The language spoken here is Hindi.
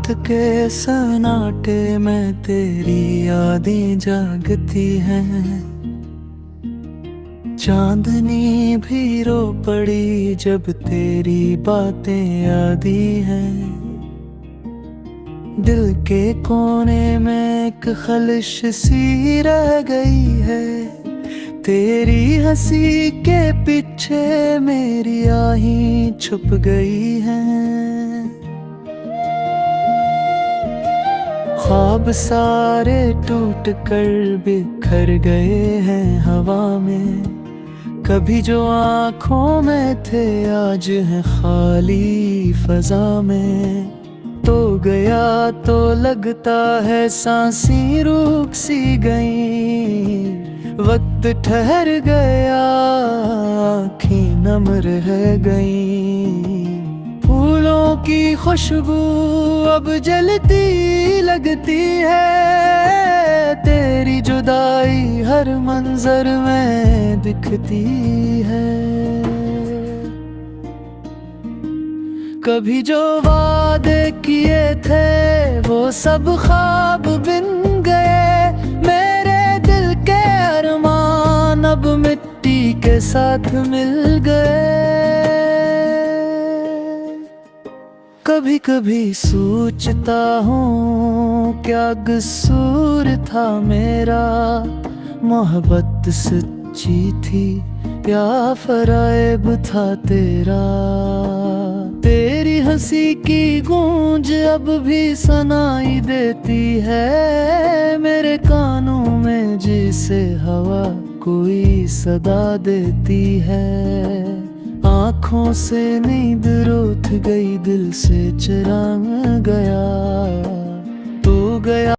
रात के सन्नाटे में तेरी यादें जागती हैं। चांदनी भी रो पड़ी जब तेरी बातें यादी हैं। दिल के कोने में एक खलिश सी रह गई है। तेरी हंसी के पीछे मेरी आही छुप गई है। ख्वाब सारे टूट कर बिखर गए हैं हवा में। कभी जो आँखों में थे आज हैं खाली फजा में। तो गया तो लगता है सांसें रुक सी गई। वक्त ठहर गया आँखें नम रह गई। फूलों की खुशबू अब जलती लगती है। तेरी जुदाई हर मंजर में दिखती है। कभी जो वादे किए थे वो सब ख्वाब बिन गए। मेरे दिल के अरमान अब मिट्टी के साथ मिल गए। कभी कभी सोचता हूँ क्या कसूर था मेरा। मोहब्बत सच्ची थी या फरेब था तेरा। तेरी हंसी की गूंज अब भी सुनाई देती है मेरे कानों में, जिसे हवा कोई सदा देती है। आँखों से नींद रूठ गई, दिल से चैन गया तो गया।